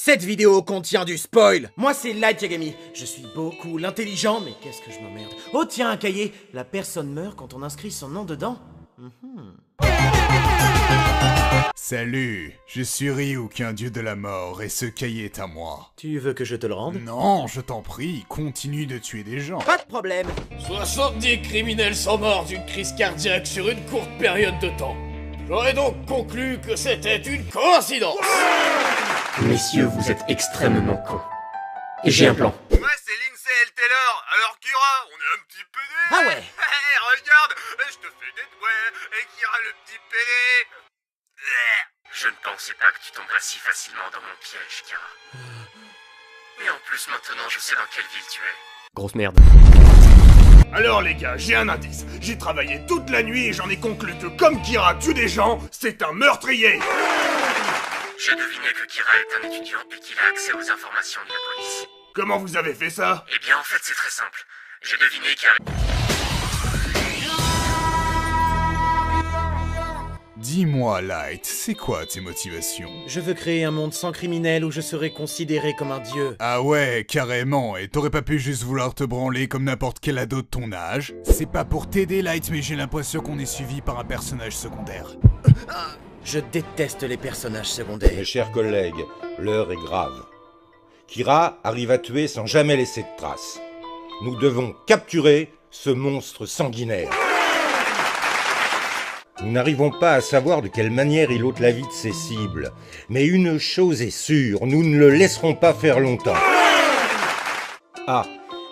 Cette vidéo contient du spoil. Moi c'est Light Yagami. Je suis beaucoup l'intelligent, mais qu'est-ce que je m'emmerde. Oh tiens, un cahier. La personne meurt quand on inscrit son nom dedans. Salut, je suis Ryuk, un dieu de la mort, et ce cahier est à moi. Tu veux que je te le rende? Non, je t'en prie, continue de tuer des gens. Pas de problème. 70 criminels sont morts d'une crise cardiaque sur une courte période de temps. J'aurais donc conclu que c'était une coïncidence. Messieurs, vous êtes extrêmement cons. Et j'ai un plan. Moi c'est Lindsay L. Taylor, alors Kira, on est un petit pédé. Ah ouais. Regarde, je te fais des doigts, et Kira le petit pédé. Je ne pensais pas que tu tomberais si facilement dans mon piège, Kira. Et en plus, maintenant, je sais dans quelle ville tu es. Grosse merde. Alors les gars, j'ai un indice. J'ai travaillé toute la nuit et j'en ai conclu que comme Kira tue des gens, c'est un meurtrier. J'ai deviné que Kira est un étudiant et qu'il a accès aux informations de la police. Comment vous avez fait ça? Eh bien, en fait, c'est très simple. J'ai deviné car... Dis-moi, Light, c'est quoi tes motivations? Je veux créer un monde sans criminels où je serai considéré comme un dieu. Ah ouais, carrément, et t'aurais pas pu juste vouloir te branler comme n'importe quel ado de ton âge? C'est pas pour t'aider, Light, mais j'ai l'impression qu'on est suivi par un personnage secondaire. Je déteste les personnages secondaires. Mes chers collègues, l'heure est grave. Kira arrive à tuer sans jamais laisser de traces. Nous devons capturer ce monstre sanguinaire. Nous n'arrivons pas à savoir de quelle manière il ôte la vie de ses cibles. Mais une chose est sûre, nous ne le laisserons pas faire longtemps. Ah,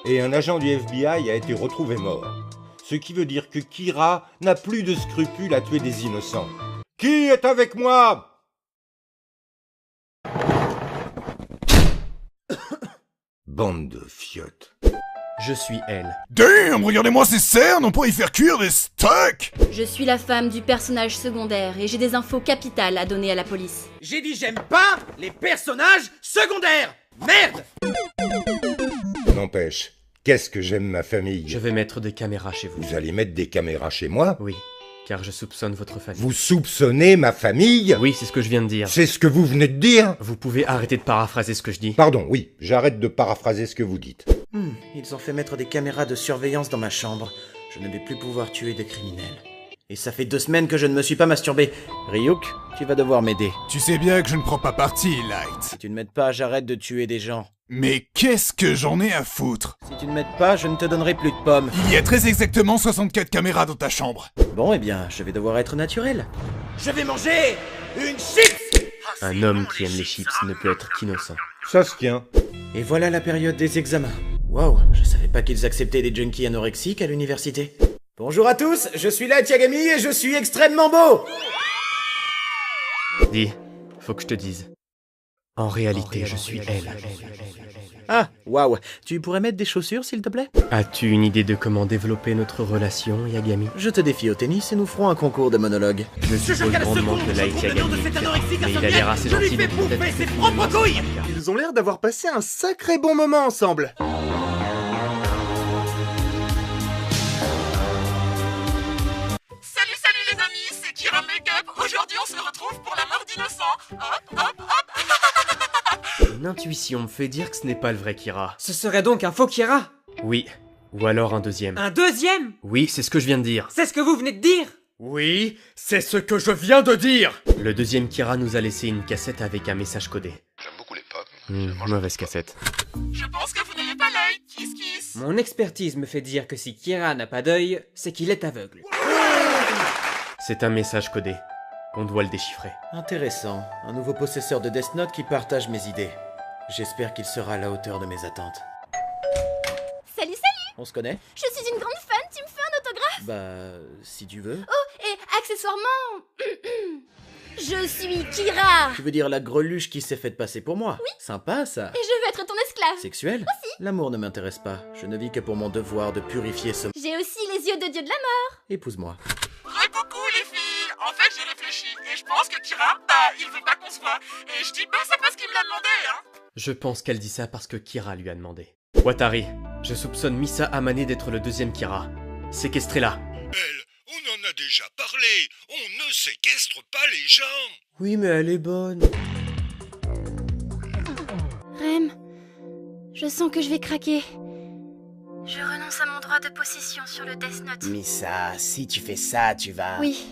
et un agent du FBI a été retrouvé mort. Ce qui veut dire que Kira n'a plus de scrupules à tuer des innocents. Qui est avec moi? Bande de fiottes. Je suis elle. Damn, regardez-moi ces cernes, on pourrait y faire cuire des steaks! Je suis la femme du personnage secondaire et j'ai des infos capitales à donner à la police. J'ai dit j'aime pas les personnages secondaires. Merde. N'empêche, qu'est-ce que j'aime ma famille. Je vais mettre des caméras chez vous. Vous allez mettre des caméras chez moi? Oui, car je soupçonne votre famille. Vous soupçonnez ma famille? Oui, c'est ce que je viens de dire. C'est ce que vous venez de dire? Vous pouvez arrêter de paraphraser ce que je dis. Pardon, oui, j'arrête de paraphraser ce que vous dites. Ils ont fait mettre des caméras de surveillance dans ma chambre. Je ne vais plus pouvoir tuer des criminels. Et ça fait 2 semaines que je ne me suis pas masturbé. Ryuk, tu vas devoir m'aider. Tu sais bien que je ne prends pas parti, Light. Si tu ne m'aides pas, j'arrête de tuer des gens. Mais qu'est-ce que j'en ai à foutre? Si tu ne m'aides pas, je ne te donnerai plus de pommes. Il y a très exactement 64 caméras dans ta chambre. Bon, eh bien, je vais devoir être naturel. Je vais manger une chips. Un homme qui aime les chips ne peut être qu'innocent. Ça se tient. Et voilà la période des examens. Waouh, je savais pas qu'ils acceptaient des junkies anorexiques à l'université. Bonjour à tous, je suis Light Yagami et je suis extrêmement beau. Dis, faut que je te dise. En réalité, je suis elle. Ah, waouh, tu pourrais mettre des chaussures s'il te plaît? As-tu une idée de comment développer notre relation, Yagami? Je te défie au tennis et nous ferons un concours de monologue. Je suppose grandement que Light Yagami est fier, mais il a l'air assez gentil pour peut-être ses propres couilles. Ils ont l'air d'avoir passé un sacré bon moment ensemble. Salut les amis, c'est Kira Makeup. Aujourd'hui on se retrouve pour la mort d'innocents. Hop, hop, hop. Une intuition me fait dire que ce n'est pas le vrai Kira. Ce serait donc un faux Kira? Oui, ou alors un deuxième. Un deuxième? Oui, c'est ce que je viens de dire. C'est ce que vous venez de dire? Oui, c'est ce que je viens de dire. Le deuxième Kira nous a laissé une cassette avec un message codé. J'aime beaucoup les pommes. Mauvaise cassette. Je pense que vous n'avez pas l'œil. Kiss kiss. Mon expertise me fait dire que si Kira n'a pas d'œil, c'est qu'il est aveugle. C'est un message codé. On doit le déchiffrer. Intéressant, un nouveau possesseur de Death Note qui partage mes idées. J'espère qu'il sera à la hauteur de mes attentes. Salut. On se connaît? Je suis une grande fan, tu me fais un autographe? Bah, si tu veux. Oh, et accessoirement... Je suis Kira. Tu veux dire la greluche qui s'est faite passer pour moi? Oui. Sympa ça. Et je veux être ton esclave. Sexuel? Aussi. L'amour ne m'intéresse pas. Je ne vis que pour mon devoir de purifier ce... J'ai aussi les yeux de dieu de la mort. Épouse-moi. Coucou les filles. En fait j'ai réfléchi et je pense que Kira, il veut pas qu'on se voit. Et je dis c'est parce qu'il me l'a demandé, hein. Je pense qu'elle dit ça parce que Kira lui a demandé. Watari, je soupçonne Misa Amane d'être le deuxième Kira. Séquestrez-la. On en a déjà parlé. On ne séquestre pas les gens. Oui, mais elle est bonne. Je sens que je vais craquer. Je renonce à mon droit de possession sur le Death Note. Misa, si tu fais ça, tu vas... Oui,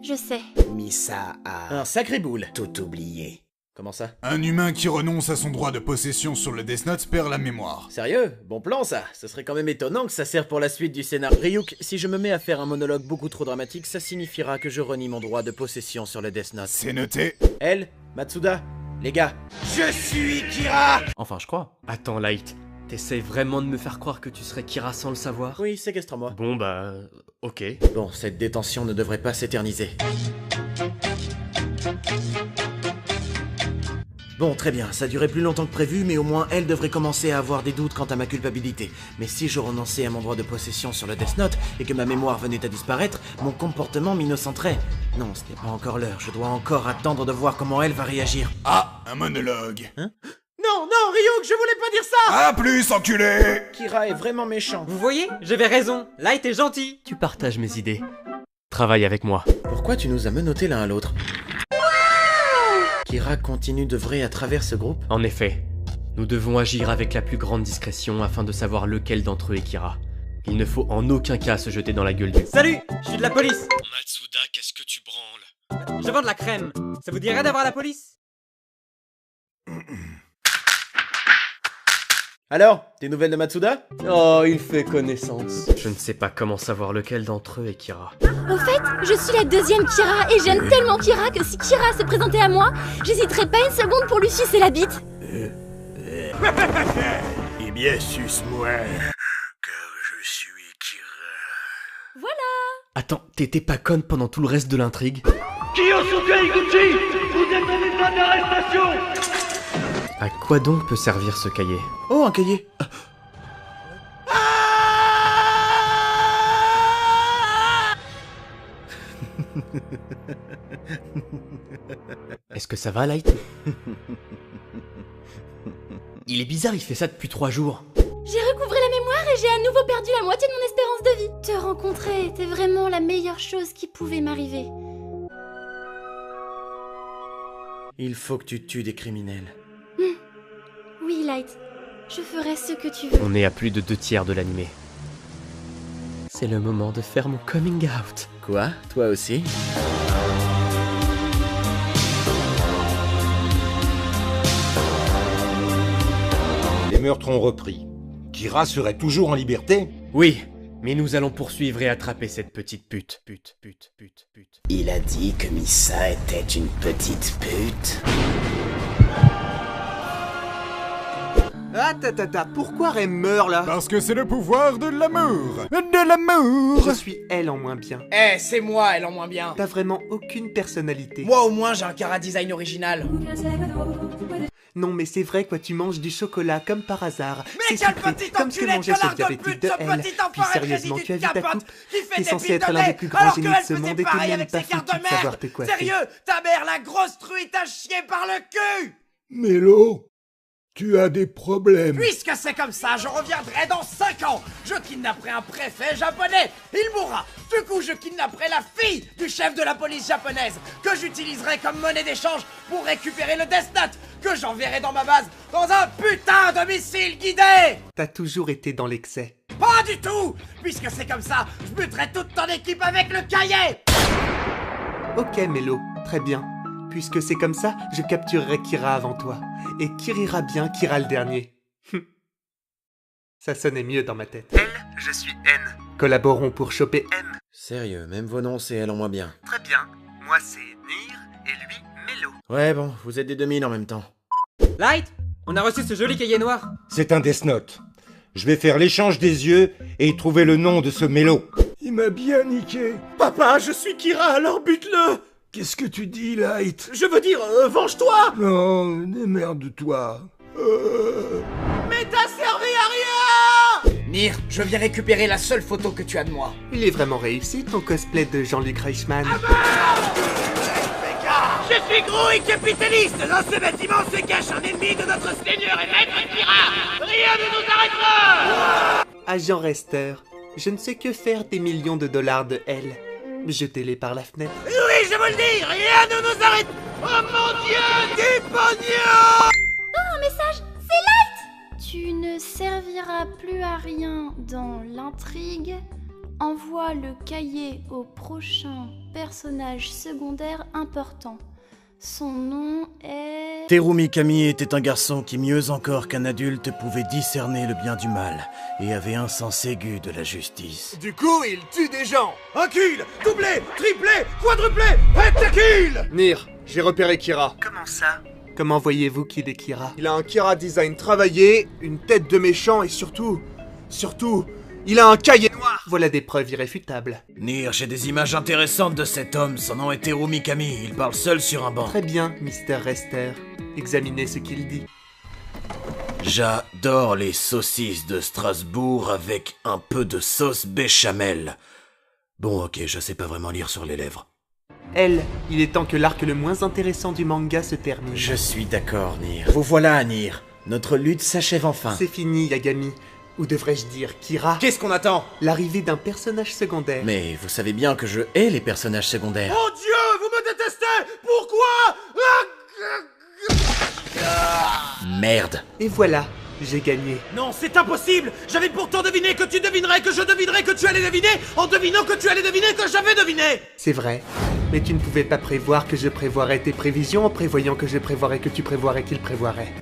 je sais. Misa a... Un sacré boule. Tout oublié. Comment ça? Un humain qui renonce à son droit de possession sur le Death Note perd la mémoire. Sérieux? Bon plan ça. Ce serait quand même étonnant que ça serve pour la suite du scénar. Ryuk, si je me mets à faire un monologue beaucoup trop dramatique, ça signifiera que je renie mon droit de possession sur le Death Note. C'est noté. Elle, Matsuda, les gars. Je suis Kira! Enfin, je crois. Attends, Light. T'essayes vraiment de me faire croire que tu serais Kira sans le savoir? Oui, séquestre-moi. Bon bah... ok. Bon, cette détention ne devrait pas s'éterniser. Bon, très bien, ça durait plus longtemps que prévu, mais au moins elle devrait commencer à avoir des doutes quant à ma culpabilité. Mais si je renonçais à mon droit de possession sur le Death Note, et que ma mémoire venait à disparaître, mon comportement m'innocenterait. Non, ce n'est pas encore l'heure, je dois encore attendre de voir comment elle va réagir. Ah, un monologue. Hein? Non, non, Ryuk, je voulais pas dire ça! À plus, enculé! Kira est vraiment méchant. Vous voyez? J'avais raison. Light est gentil. Tu partages mes idées. Travaille avec moi. Pourquoi tu nous as menottés l'un à l'autre? Kira continue d'œuvrer à travers ce groupe? En effet, nous devons agir avec la plus grande discrétion afin de savoir lequel d'entre eux est Kira. Il ne faut en aucun cas se jeter dans la gueule du... Salut! Je suis de la police! Matsuda, qu'est-ce que tu branles? Je vends de la crème. Ça vous dirait d'avoir la police? Alors, des nouvelles de Matsuda? Oh, il fait connaissance. Je ne sais pas comment savoir lequel d'entre eux est Kira. Au fait, je suis la deuxième Kira et j'aime tellement Kira que si Kira se présentait à moi, j'hésiterais pas une seconde pour lui sucer la bite. Eh bien, suce-moi, car je suis Kira. Voilà. Attends, t'étais pas conne pendant tout le reste de l'intrigue? Kiyosuke Iguchi, vous êtes en état d'arrestation! À quoi donc peut servir ce cahier? Oh, un cahier. Est-ce que ça va, Light? Il est bizarre, il fait ça depuis 3 jours. J'ai recouvré la mémoire et j'ai à nouveau perdu la moitié de mon espérance de vie. Te rencontrer était vraiment la meilleure chose qui pouvait m'arriver. Il faut que tu tues des criminels. Oui, Light. Je ferai ce que tu veux. On est à plus de 2/3 de l'animé. C'est le moment de faire mon coming out. Quoi? Toi aussi? Les meurtres ont repris. Kira serait toujours en liberté? Oui, mais nous allons poursuivre et attraper cette petite pute. Pute. Il a dit que Misa était une petite pute. Ah, pourquoi Rem meurt là? Parce que c'est le pouvoir de l'amour. De l'amour. Je suis elle en moins bien. Eh, c'est moi, elle en moins bien. T'as vraiment aucune personnalité. Moi au moins j'ai un chara-design original. Non mais c'est vrai quoi, tu manges du chocolat comme par hasard. Mais C'est quel sucré, petit comme ce que enculé de mangeait ce connard de diabétique pute, de ce elle. petit Puis enfoiré sérieusement, crédit tu as du vu ta capote coupe? qui fait T'es des censé piles être de l'un des lait, plus grands alors génies que de elle ce peut monde et faire tout le pareil monde avec pas ses cartes foutu de de savoir merde. te coiffer. Sérieux, ta mère la grosse truie t'a chié par le cul. Mélo, tu as des problèmes. Puisque c'est comme ça, je reviendrai dans 5 ans. Je kidnapperai un préfet japonais. Il mourra. Du coup, je kidnapperai la fille du chef de la police japonaise, que j'utiliserai comme monnaie d'échange pour récupérer le Death Note, que j'enverrai dans ma base dans un putain de missile guidé. T'as toujours été dans l'excès. Pas du tout. Puisque c'est comme ça, je buterai toute ton équipe avec le cahier. Ok Mélo, très bien. Puisque c'est comme ça, je capturerai Kira avant toi. Et qui rira bien, Kira le dernier. Ça sonnait mieux dans ma tête. Elle, je suis N. Collaborons pour choper M. Sérieux, même vos noms, c'est elle en moins bien. Très bien. Moi, c'est Nir et lui, Mélo. Ouais, bon, vous êtes des 2000 en même temps. Light, on a reçu ce joli cahier noir. C'est un Death Note. Je vais faire l'échange des yeux et trouver le nom de ce mélo. Il m'a bien niqué. Papa, je suis Kira, alors bute-le. Qu'est-ce que tu dis, Light? Je veux dire, venge-toi. Non, démerde-toi. Mais t'as servi à rien. Nir, je viens récupérer la seule photo que tu as de moi. Il est vraiment réussi ton cosplay de Jean-Luc Reichmann. Je suis gros et capitaliste. Dans ce bâtiment se cache un ennemi de notre seigneur et maître Kira. Rien ne nous arrêtera. Agent Rester, je ne sais que faire des millions de dollars de L. Jetez-les par la fenêtre. Oui, je vous le dis, rien ne nous arrête. Oh mon Dieu, du pognon. Oh, un message. C'est Light. Tu servira plus à rien dans l'intrigue, envoie le cahier au prochain personnage secondaire important. Son nom est... Terumi Kami était un garçon qui, mieux encore qu'un adulte, pouvait discerner le bien du mal et avait un sens aigu de la justice. Du coup, il tue des gens. Un kill, doublé, triplé, quadruplé, heptakill. Nir, j'ai repéré Kira. Comment ça? Comment voyez-vous qu'il est Kira? Il a un Kira design travaillé, une tête de méchant et surtout, il a un cahier noir. Voilà des preuves irréfutables. Nir, j'ai des images intéressantes de cet homme. Son nom est Terumi Kami. Il parle seul sur un banc. Très bien, Mr. Rester. Examinez ce qu'il dit. J'adore les saucisses de Strasbourg avec un peu de sauce béchamel. Bon, ok, je sais pas vraiment lire sur les lèvres. Elle, il est temps que l'arc le moins intéressant du manga se termine. Je suis d'accord, Nir. Vous voilà, Nir. Notre lutte s'achève enfin. C'est fini, Yagami. Ou devrais-je dire Kira? Qu'est-ce qu'on attend? L'arrivée d'un personnage secondaire. Mais vous savez bien que je hais les personnages secondaires. Oh Dieu, vous me détestez! Pourquoi? Merde. Et voilà, j'ai gagné. Non, c'est impossible! J'avais pourtant deviné que tu devinerais, que je devinerais, que tu allais deviner, en devinant que tu allais deviner, que j'avais deviné! C'est vrai. Mais tu ne pouvais pas prévoir que je prévoirais tes prévisions en prévoyant que je prévoirais que tu prévoirais qu'il prévoirait.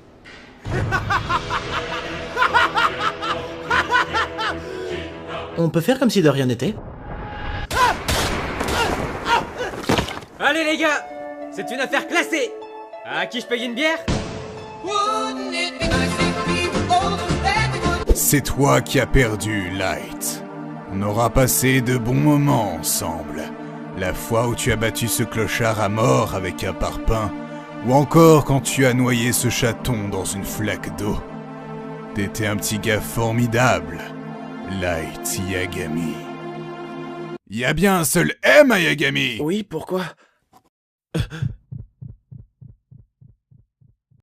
On peut faire comme si de rien n'était? Allez les gars, c'est une affaire classée. À qui je paye une bière? C'est toi qui as perdu, Light. On aura passé de bons moments ensemble. La fois où tu as battu ce clochard à mort avec un parpaing, ou encore quand tu as noyé ce chaton dans une flaque d'eau. T'étais un petit gars formidable, Light Yagami. Y a bien un seul M à Yagami. Oui, pourquoi?